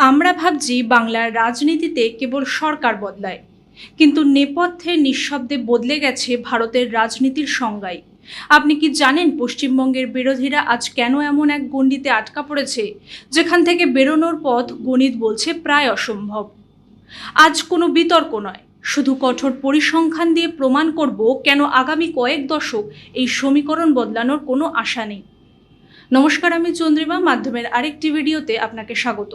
আমরা ভাবছি বাংলার রাজনীতিতে কেবল সরকার বদলায়, কিন্তু নেপথ্যে নিঃশব্দে বদলে গেছে ভারতের রাজনীতির সংজ্ঞাই। আপনি কি জানেন পশ্চিমবঙ্গের বিরোধীরা আজ কেন এমন এক গণ্ডিতে আটকা পড়েছে, যেখান থেকে বেরোনোর পথ গণিত বলছে প্রায় অসম্ভব? আজ কোনো বিতর্ক নয়, শুধু কঠোর পরিসংখ্যান দিয়ে প্রমাণ করব কেন আগামী কয়েক দশক এই সমীকরণ বদলানোর কোনো আশা নেই। নমস্কার, আমি চন্দ্রিমা, মাধ্যমের আরেকটি ভিডিওতে আপনাকে স্বাগত।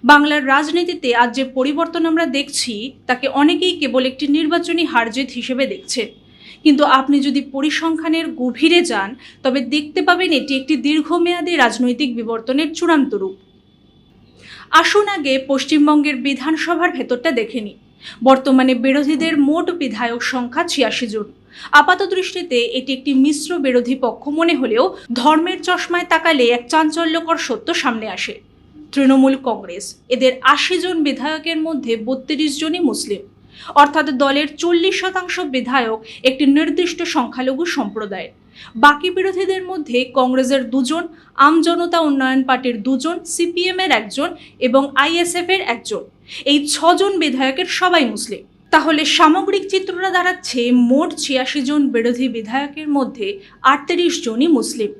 বাংলার রাজনীতিতে আজ যে পরিবর্তন আমরা দেখছি তাকে অনেকেই কেবল একটি নির্বাচনী হারজিত হিসেবে দেখছে, কিন্তু আপনি যদি পরিসংখ্যানের গভীরে যান তবে দেখতে পাবেন এটি একটি দীর্ঘমেয়াদী রাজনৈতিক বিবর্তনের চূড়ান্ত রূপ। আসুন আগে পশ্চিমবঙ্গের বিধানসভার ভেতরটা দেখে নিই। বর্তমানে বিরোধীদের মোট বিধায়ক সংখ্যা ৮৬ জন। আপাত দৃষ্টিতে এটি একটি মিশ্র বিরোধী পক্ষ মনে হলেও ধর্মের চশমায় তাকালে এক চাঞ্চল্যকর সত্য সামনে আসে। তৃণমূল কংগ্রেস, এদের ৮০ জন বিধায়কের মধ্যে ৩২ জনই মুসলিম, অর্থাৎ দলের ৪০% বিধায়ক একটি নির্দিষ্ট সংখ্যালঘু সম্প্রদায়ের। বাকি বিরোধীদের মধ্যে কংগ্রেসের ২ জন, আম জনতা উন্নয়ন পার্টির ২ জন, সিপিএম এর ১ জন এবং আইএসএফ এর ১ জন। এই ৬ জন বিধায়কের সবাই মুসলিম। তাহলে সামগ্রিক চিত্রটা দাঁড়াচ্ছে মোট ৮৬ জন বিরোধী বিধায়কের মধ্যে ৩৮ জনই মুসলিম।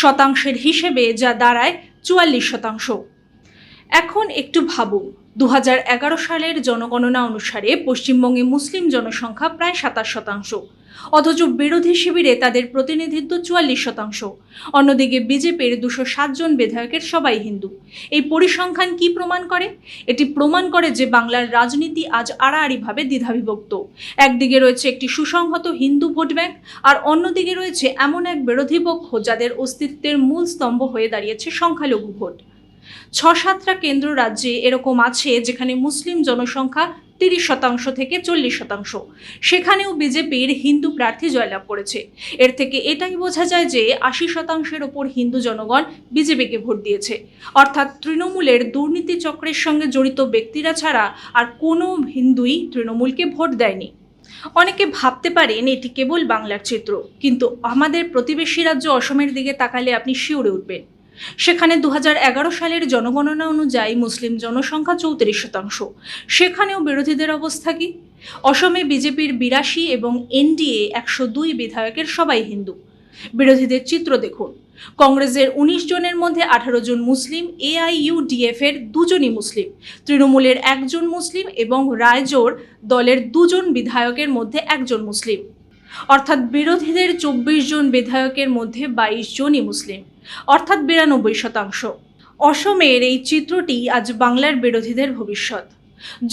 শতাংশের হিসেবে যা দাঁড়ায় ৪৪%। এখন একটু ভাবুন, ২০১১ সালের জনগণনা অনুসারে পশ্চিমবঙ্গে মুসলিম জনসংখ্যা প্রায় ২৭%, অথচ বিরোধী শিবিরে তাদের প্রতিনিধিত্ব ৪৪%। অন্যদিকে বিজেপির ২০৭ জন বিধায়কের সবাই হিন্দু। এই পরিসংখ্যান কি প্রমাণ করে? এটি প্রমাণ করে যে বাংলার রাজনীতি আজ আড়াআড়িভাবে দ্বিধাবিভক্ত। একদিকে রয়েছে একটি সুসংহত হিন্দু ভোট ব্যাংক, আর অন্যদিকে রয়েছে এমন এক বিরোধী পক্ষ যাদের অস্তিত্বের মূল স্তম্ভ হয়ে দাঁড়িয়েছে সংখ্যালঘু ভোট। ৬-৭টা কেন্দ্র রাজ্যে এরকম আছে যেখানে মুসলিম জনসংখ্যা ৩০% থেকে ৪০%। সেখানেও বিজেপির হিন্দু প্রার্থী জয়লাভ করেছে। এর থেকে এটাই বোঝা যায় যে ৮০%-এর ওপর হিন্দু জনগণ বিজেপিকে ভোট দিয়েছে, অর্থাৎ তৃণমূলের দুর্নীতি চক্রের সঙ্গে জড়িত ব্যক্তিরা ছাড়া আর কোনো হিন্দুই তৃণমূলকে ভোট দেয়নি। অনেকে ভাবতে পারেন এটি কেবল বাংলার চিত্র, কিন্তু আমাদের প্রতিবেশী রাজ্য অসমের দিকে তাকালে আপনি শিউরে উঠবেন। সেখানে ২০১১ সালের জনগণনা অনুযায়ী মুসলিম জনসংখ্যা ৩৪%। সেখানেও বিরোধীদের অবস্থা কি? অসমে বিজেপির ৮২ এবং এনডিএ ১০২ বিধায়কের সবাই হিন্দু। বিরোধীদের চিত্র দেখুন, কংগ্রেসের ১৯ জনের মধ্যে ১৮ জন মুসলিম, এআইইউডিএফ এর ২ জনই মুসলিম, তৃণমূলের ১ জন মুসলিম এবং রায়জোর দলের ২ জন বিধায়কের মধ্যে ১ জন মুসলিম। অর্থাৎ বিরোধীদের ২৪ জন বিধায়কের মধ্যে ২২ জনই মুসলিম, অর্থাৎ ৯২%। অসমের এই চিত্রটি আজ বাংলার বিরোধীদের ভবিষ্যৎ।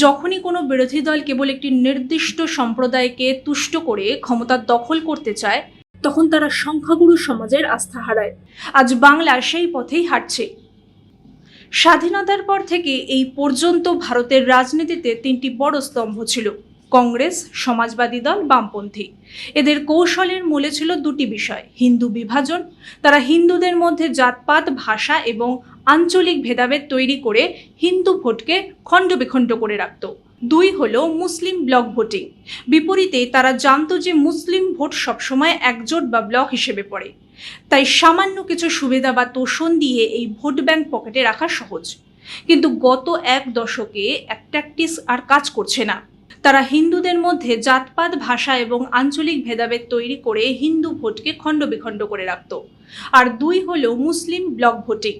যখনই কোনো বিরোধী দল কেবল একটি নির্দিষ্ট সম্প্রদায়কে তুষ্ট করে ক্ষমতা দখল করতে চায়, তখন তারা সংখ্যাগুরু সমাজের আস্থা হারায়। আজ বাংলা সেই পথেই হাঁটছে। স্বাধীনতার পর থেকে এই পর্যন্ত ভারতের রাজনীতিতে ৩টি বড় স্তম্ভ ছিল: কংগ্রেস, সমাজবাদী দল, বামপন্থী। এদের কৌশলের মূলে ছিল 2টি বিষয়: হিন্দু বিভাজন, তারা হিন্দুদের মধ্যে জাতপাত, ভাষা এবং আঞ্চলিক ভেদাভেদ তৈরি করে হিন্দু ভোটকে খণ্ড বিখণ্ড করে রাখত। 2 হলো মুসলিম ব্লক ভোটিং। বিপরীতে তারা জানতো যে মুসলিম ভোট সবসময় একজোট বা ব্লক হিসেবে পড়ে, তাই সামান্য কিছু সুবিধা বা তোষণ দিয়ে এই ভোট ব্যাংক পকেটে রাখা সহজ। কিন্তু গত 1 দশকে এক ট্যাকটিক্স আর কাজ করছে না। তারা হিন্দুদের মধ্যে জাতপাত, ভাষা এবং আঞ্চলিক ভেদাভেদ তৈরি করে হিন্দু ভোটকে খণ্ড বিখণ্ড করে রাখত। আর 2 হলো মুসলিম ব্লক ভোটিং।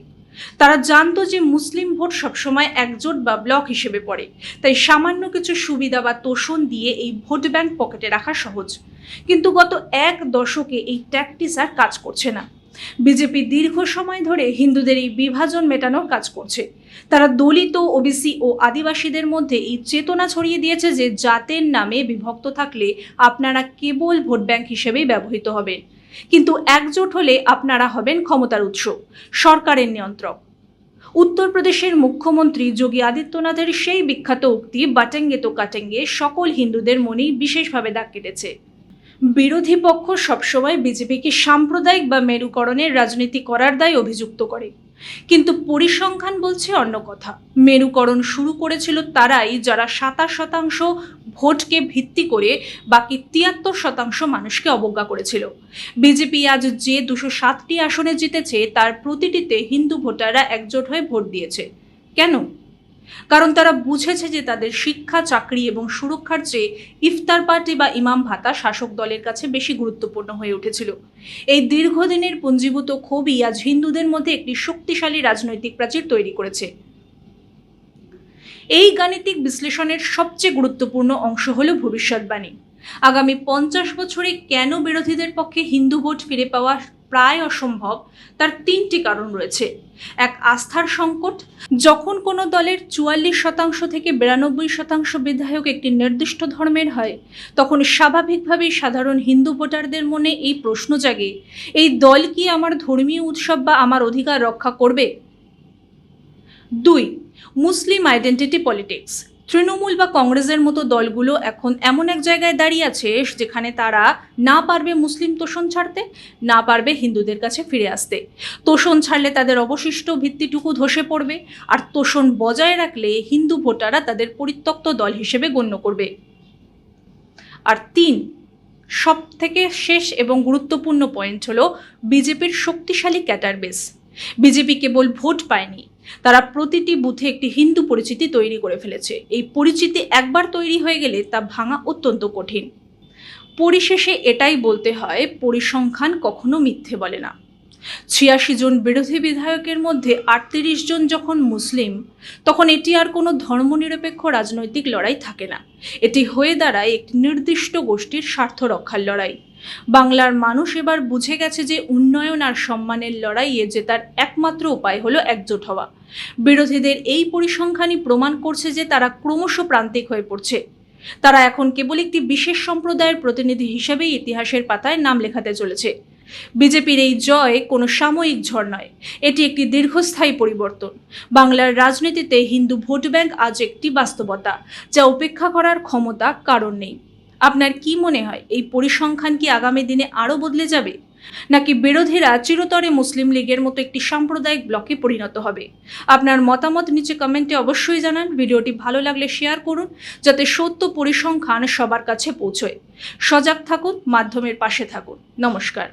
তারা জানতো যে মুসলিম ভোট সবসময় একজোট বা ব্লক হিসেবে পড়ে, তাই সামান্য কিছু সুবিধা বা তোষণ দিয়ে এই ভোট ব্যাংক পকেটে রাখা সহজ। কিন্তু গত 1 দশকে এই ট্যাকটিক্স আর কাজ করছে না। বিজেপি দীর্ঘ সময় ধরে হিন্দুদের এই বিভাজন মেটানোর কাজ করছে। তারা দলিত, ওবিসি ও আদিবাসীদের মধ্যে এই চেতনা ছড়িয়ে দিয়েছে যে জাতের নামে বিভক্ত থাকলে আপনারা কেবল ভোট ব্যাংক হিসেবেই ব্যবহৃত হবেন, কিন্তু একজোট হলে আপনারা হবেন ক্ষমতার উৎস, সরকারের নিয়ন্ত্রক। উত্তরপ্রদেশের মুখ্যমন্ত্রী যোগী আদিত্যনাথের সেই বিখ্যাত উক্তি বাটেঙ্গে তো কাটেঙ্গে সকল হিন্দুদের মনেই বিশেষভাবে দাগ কেটেছে। বিরোধী পক্ষ সবসময় বিজেপিকে সাম্প্রদায়িক বা মেরুকরণের রাজনীতি করার দায় অভিযুক্ত করে, কিন্তু পরিসংখ্যান বলছে অন্য কথা। মেরুকরণ শুরু করেছিল তারাই যারা ২৭% ভোটকে ভিত্তি করে বাকি ৭৩% মানুষকে অবজ্ঞা করেছিল। বিজেপি আজ যে ২০৭টি আসনে জিতেছে তার প্রতিটিতে হিন্দু ভোটাররা একজোট হয়ে ভোট দিয়েছে। কেন? কারণ তারা বুঝেছে যে তাদের শিক্ষা, চাকরি এবং সুরক্ষার চেয়ে ইফতার পার্টি বা ইমাম ভাতা শাসক দলের কাছে বেশি গুরুত্বপূর্ণ হয়ে উঠেছিল। এই দীর্ঘদিনের পুঞ্জীভূত ক্ষোভই আজ হিন্দুদের মধ্যে একটি শক্তিশালী রাজনৈতিক প্রাচীর তৈরি করেছে। এই গাণিতিক বিশ্লেষণের সবচেয়ে গুরুত্বপূর্ণ অংশ হলো ভবিষ্যৎবাণী। আগামী 50 বছরে কেন বিরোধীদের পক্ষে হিন্দু ভোট ফিরে পাওয়া প্রায় অসম্ভব, তার 3টি কারণ রয়েছে। এক, আস্থার সংকট। যখন কোনো দলের 44% থেকে 92% বিধায়ক একটি নির্দিষ্ট ধর্মের হয়, তখন স্বাভাবিকভাবেই সাধারণ হিন্দু ভোটারদের মনে এই প্রশ্ন জাগে, এই দল কি আমার ধর্মীয় উৎসব বা আমার অধিকার রক্ষা করবে? 2, মুসলিম আইডেন্টিটি পলিটিক্স। তৃণমূল বা কংগ্রেসের মতো দলগুলো এখন এমন এক জায়গায় দাঁড়িয়ে আছে যেখানে তারা না পারবে মুসলিম তোষণ ছাড়তে, না পারবে হিন্দুদের কাছে ফিরে আসতে। তোষণ ছাড়লে তাদের অবশিষ্ট ভিত্তিটুকু ধসে পড়বে, আর তোষণ বজায় রাখলে হিন্দু ভোটাররা তাদের পরিত্যক্ত দল হিসেবে গণ্য করবে। আর 3, সব থেকে শেষ এবং গুরুত্বপূর্ণ পয়েন্ট হলো বিজেপির শক্তিশালী ক্যাডার বেস। বিজেপি কেবল ভোট পায়নি, তারা প্রতিটি বুথে একটি হিন্দু পরিচিতি তৈরি করে ফেলেছে। এই পরিচিতি একবার তৈরি হয়ে গেলে তা ভাঙা অত্যন্ত কঠিন। পরিশেষে এটাই বলতে হয়, পরিসংখ্যান কখনো মিথ্যে বলে না। 86 জন বিরোধী বিধায়কের মধ্যে 38 জন যখন মুসলিম, তখন এটি আর কোনো ধর্মনিরপেক্ষ রাজনৈতিক লড়াই থাকে না। এটি হয়ে দাঁড়ায় একটি নির্দিষ্ট গোষ্ঠীর স্বার্থ রক্ষার লড়াই। বাংলার মানুষ এবার বুঝে গেছে যে উন্নয়ন আর সম্মানের লড়াইয়ে জেতার একমাত্র উপায় হলো একজোট হওয়া। বিরোধীদের এই পরিসংখ্যানই প্রমাণ করছে যে তারা ক্রমশ প্রান্তিক হয়ে পড়ছে। তারা এখন কেবল একটি বিশেষ সম্প্রদায়ের প্রতিনিধি হিসেবেই ইতিহাসের পাতায় নাম লেখাতে চলেছে। বিজেপির এই জয় কোনো সাময়িক ঝড় নয়, এটি একটি দীর্ঘস্থায়ী পরিবর্তন। বাংলার রাজনীতিতে হিন্দু ভোট ব্যাংক আজ একটি বাস্তবতা, যা উপেক্ষা করার ক্ষমতা কারণ নেই। আপনার কি মনে হয়, এই পরিসংখ্যান কি আগামী দিনে আরও বদলে যাবে, নাকি বিরোধীরা চিরতরে মুসলিম লীগের মতো একটি সাম্প্রদায়িক ব্লকে পরিণত হবে? আপনার মতামত নিচে কমেন্টে অবশ্যই জানান। ভিডিওটি ভালো লাগলে শেয়ার করুন, যাতে সত্য পরিসংখ্যান সবার কাছে পৌঁছয়। সজাগ থাকুন, মাধ্যমের পাশে থাকুন। নমস্কার।